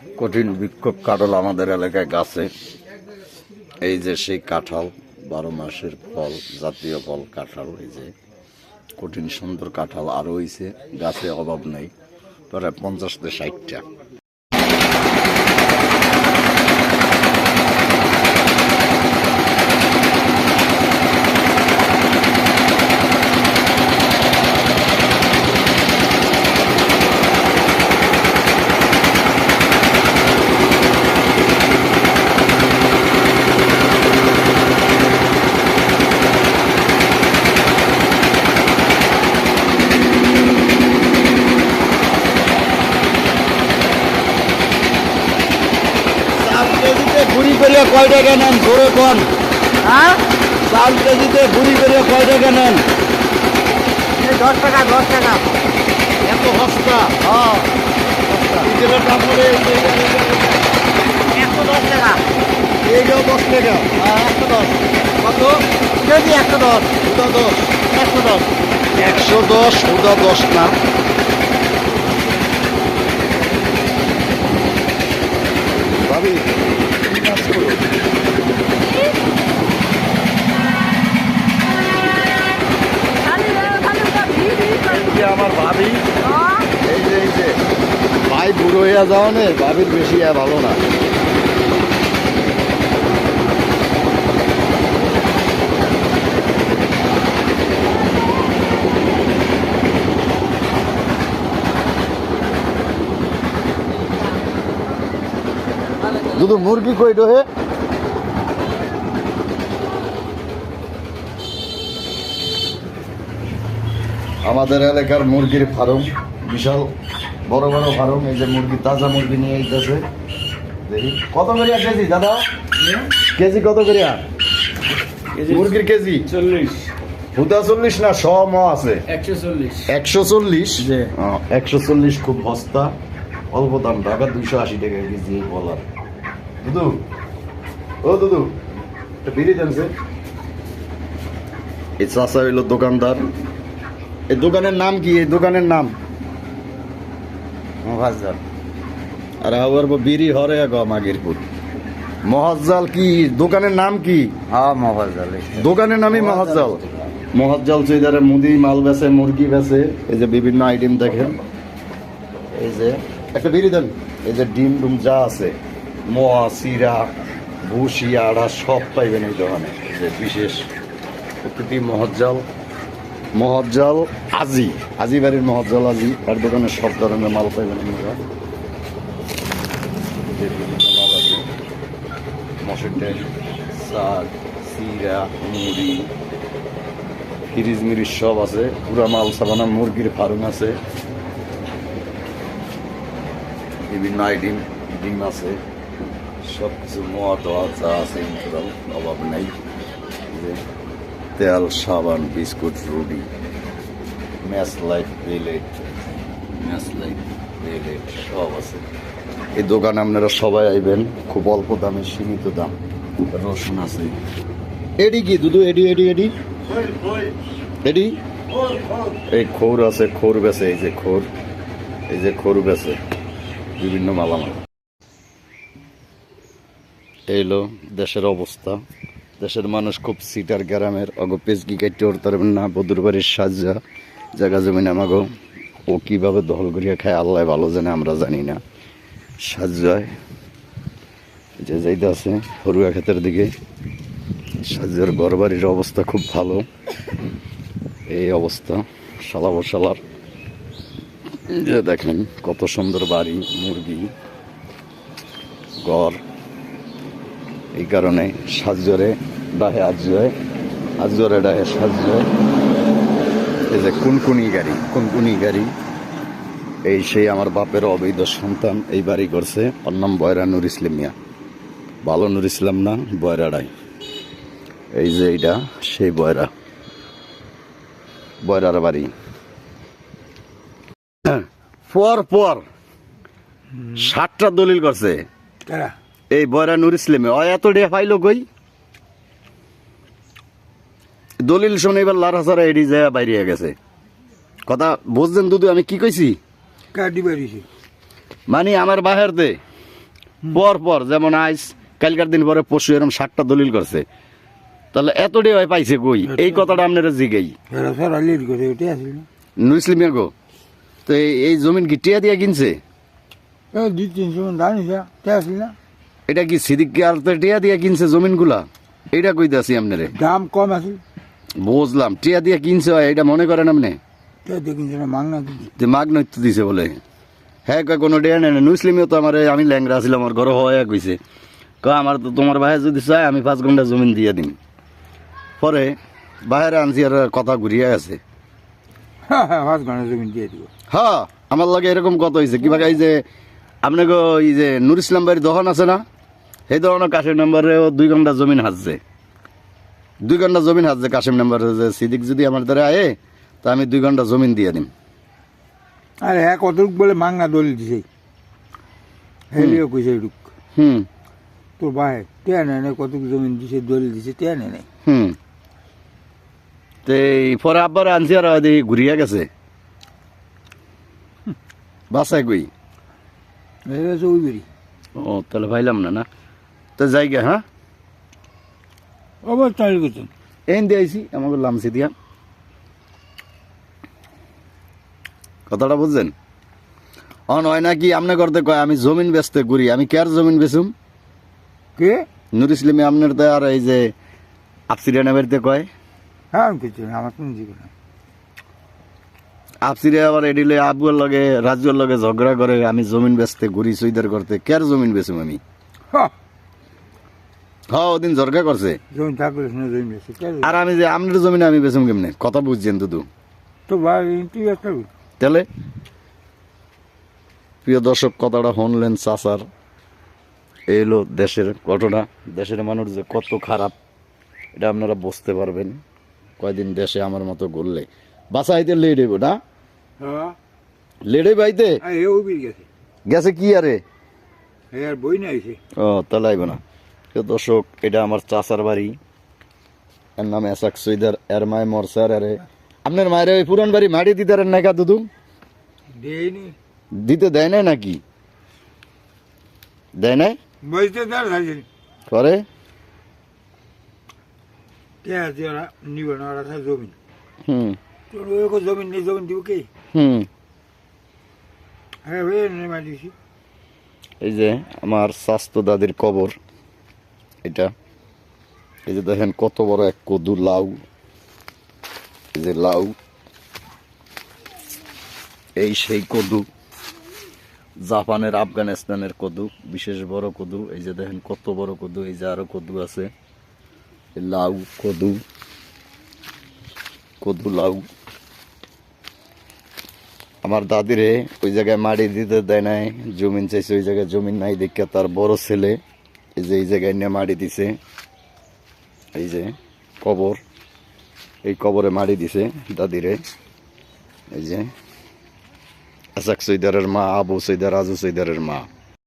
কঠিন বিক্ষোভ কাঁঠাল আমাদের এলাকায় গাছে। এই যে সেই কাঁঠাল, 12 মাসের ফল, জাতীয় ফল কাঁঠাল। এই যে কঠিন সুন্দর কাঁঠাল আরো হয়েছে গাছে, অভাব নেই, প্রায় 50 থেকে 60টা। বুড়ি করিয়া কয় টাকা নেন ধরে কোন? হ্যাঁ 4 কেজিতে বুড়ি করিয়া কয় টাকা নেন? 10 টাকা 10 টাকা। এত সস্তা? হ্যাঁ ডিজেলের দাম পড়ে 110 টাকা। এইটাও 10 টাকা। হ্যাঁ 110 কত? কেজি 110 ওটা 10। 110 110 ওটা 10 না। ভাবি কি কাজ করো? এই যে আমার ভাবি, এই যে ভাই বুড়ো হইয়া যাও নে, ভাবির বেশি ভালো না। দুধ মুরগি কইটো হে? আমাদের এলাকার মুরগির ফার্ম, বিশাল বড় বড় ফার্ম। এই যে মুরগি, তাজা মুরগি নিয়ে আইতেছে। দেখি কত করিয়া কেজি দাদা? কেজি কত করিয়া মুরগির কেজি? 40 হুদা 40 না, শ ম আছে 140 140। জি। 140 খুব সস্তা, অল্প দাম। ঢাকা 280 টাকা কেজি বলার। দুদু, ও দুদু, একটা বিড়ি দেনছে। এই চাষা হইল দোকানদার। এই দোকানের নাম কি? এই দোকানের নাম মুফাজ্জল। আর আবার বিড়ি হরে মাগিরপুর মহাজ্জাল। কি দোকানের নাম কি? হ্যাঁ মুফাজ্জল। দোকানের নামই মহাজ্জাল। মহাজ্জাল চৈদারে মুদি মাল বেচে, মুরগি বেচে। এই যে বিভিন্ন আইটেম দেখেন। এই যে একটা বিড়ি দেন। এই যে ডিম ডুম যা আছে, মোয়া, সিরা, ভুসি, আড়া সব পাইবেন এই দোকানে। এই যে বিশেষ প্রতিটি মহাজ্জাল আজি বাড়ির মহাজ্জাল আজি, তার দোকানে সব ধরনের মাল পাইবেন আপনারা। মাল আছে, মসুর ডাল, শাক, সিরা, মুড়ি, ফ্রিজ মিরিজ সব আছে। পুরা মাল সাবানা। মুরগির ফার্ম আছে, বিভিন্ন আইটেম ডিম আছে, সব কিছু মোয়া টোয়া যা আছে অভাব নাই। তেল, সাবান, বিস্কুট, রুটি, ম্যাচ লাইট, সব আছে। এই দোকানে আপনারা সবাই আইবেন, খুব অল্প দামে, সীমিত দাম। রসুন আছে। এডি কি দুদু? এডি এই খোর আছে, খোর বেছে। এই যে খোর বেছে বিভিন্ন মালামাল। এইলো দেশের অবস্থা। দেশের মানুষ খুব সিটার, গ্রামের অগ পেজকি কাটতে উঠতে পারবেন না। বদুর বাড়ির সাজা জায়গা জমিন আমাগো ও কিভাবে দখল করিয়া খায় আল্লাহ ভালো জানে, আমরা জানি না। সাজায় যে যাইতে আছে হরুয়া ক্ষেতের দিকে। সাজার ঘর বাড়ির অবস্থা খুব ভালো। এই অবস্থা শালার যে দেখেন কত সুন্দর বাড়ি, মুরগি, ঘর। এই কারণে সাজরে ডাহে আজরে ডাহে সাজরে। এই যে কুনকুনি গাড়ি, এই সেই আমার বাপের অবৈধ সন্তান এই বাড়ি করছে। ওর নাম বয়রা নুর ইসলাম মিয়া। ভালো নুর ইসলাম না, বয়রাডাই। এই যে এইটা সেই বয়রার বাড়ি। পর 7টা দলিল করছে এই বয়রা নুর ইসলামে। এত ডে পাইলো কই? দলিল শুনে এবার লারা সারা এডি যায় বাইরে গেছে। কথা বুঝছেন দুদু আমি কি কইছি? কাটি বাড়িছি মানে আমার বাহের দে পর পর যেমন আইস কালকার দিন পরে পরশু এরকম 60টা দলিল করছে, তাহলে এতটাই হয় পাইছে কই? এই কথাটা আপনারা জিগাই এরা সারা লিড করে ওটা আসলে না নুসলিমিয়া গো। তো এই জমিন কি টিয়া দিয়া কিনছে? এ 2-300 মন ধান হইছে তে আসলে না এটা কি সিদ্দিককে আর তো টিয়া দিয়া কিনছে জমিনগুলা? এইটা কইতাছি আপনারে। দাম কম আছে বুঝলাম, টিয়া দিয়া কিনছে হয় এটা মনে করেন আপনি? তে দেখিন না মাংনা দিছে যে মাগ নৈত্য দিছে বলে। হ্যাঁ কয় কোনো টিয়া নেই। নুসলিমিও তো আমার আমি ল্যাংরা ছিলাম, আমার ঘরে হয় কইছে কয় আমার তো তোমার ভাই যদি চায় আমি 5 ঘন্টা জমিন দিয়ে দিন। পরে বাইরে আনছি আর কথা ঘুরিয়ে আছে। হ্যাঁ হ্যাঁ 5 ঘন্টা জমি দিয়ে দিব হ্যাঁ আমার লাগে এরকম কত হয়েছে কিবা এই যে আপনাকে এই যে নুর ইসলাম বাড়ির দোকান আছে না, সেই ধরনের কাশেম নাম্বারে 2 ঘন্টা জমিন হাজছে, 2 ঘন্টা জমিন হাজছে কাশেম নাম্বারে। যে সিদ্দিক যদি আমার দ্বারা আয়ে তা আমি 2 ঘন্টা জমিন দিয়ে দিম। আরে হ্যাঁ কতটুক বলে মাংনা দলিল দিছে হেলিও কইছে এটুক হুম তোর ভাই তে নেই কতটুক জমি দিছে দলিল দিছে তে নেই হুম। তো পরে আবার আনছি আর দেখি ঘুরিয়া গেছে বাসায় কই। এসে ওই বেরি ও তাহলে ভাইলাম না না তো যাইগা। হ্যাঁ অবস্থা করছেন এই দিয়ে আইসি আমাকে লামছি দিয়া। কথাটা বুঝছেন? নয় নাকি আপনি করতে কয় আমি জমিন বেচতে ঘুরি, আমি কে আর জমিন বেচুম? কে নুর ইসলামী আপনার তো আর এই যে আপসিরিয়ানা বাড়িতে কয় হ্যাঁ কিছু না আমার কোনো জীবন আপসিরিয়া আবার এডিলে আবুর লগে রাজুর লগে ঝগড়া করে আমি জমিন বেচতে ঘুরি সুইদার করতে, কে আর জমিন বেচুম আমি? হ্যাঁ ওদিন ঝগড়া করছে জমি থাকলে শুনে জমি বেশি আর আমি যে আপনার জমিনে আমি বেচুম কেমনে? কথা বুঝছেন দুদু? তো ভাই তুই একটা তাহলে প্রিয় দর্শক কথাটা শুনলেন চাচার। এই হলো দেশের ঘটনা, দেশের মানুষ যে কত খারাপ এটা আপনারা বুঝতে পারবেন কয়দিন দেশে আমার মতো ঘুরলে। বাসাইতে লেট হইব না, হ্যাঁ লেট হইব আইতে এ ও বিল গেছে গেছে কি আরে? এ আর বই না আইছে ও তাহলে আইব না। প্রিয় দর্শক এটা আমার চাচার বাড়ি, এর নাম এসাক সৈদার, এর মায় মরসার। আরে আপনার মায়ের ওই পুরান বাড়ি মাটি দিতে পারেন না কা দুদু? দেয়নি দিতে দেয় নাই নাকি? দেয় নাই বইতে দাঁড় থাকছেন করে কে আছে ওরা নিবে না ওরা থাকে জমি হুম তোর ওই জমি নেই জমি দিব কে হুম। হ্যাঁ হয়ে নেমা দিছি এই যে আমার স্বাস্থ্য দাদির কবর এটা। এই যে দেখেন কত বড় এক কদু লাউ, এই যে লাউ, এই সেই কদু, জাপানের আফগানিস্তানের কদু, বিশেষ বড় কদু। এই যে দেখেন কত বড় কদু, এই যে আরো কদু আছে, এই লাউ কদু, কদু লাউ। আমার দাদিরে ওই জায়গায় মাটি দিতে দেয় নাই, জমিন চাইছে, ওই জায়গায় জমিন নাই দেখে তার বড় ছেলে এই যে এই জায়গায় নিয়ে মাটি দিছে। এই যে কবর, এই কবরে মাটি দিছে দাদিরে। এই যে আসাক সৈদারের মা, আবু সৈদার, রাজু সৈদারের মা।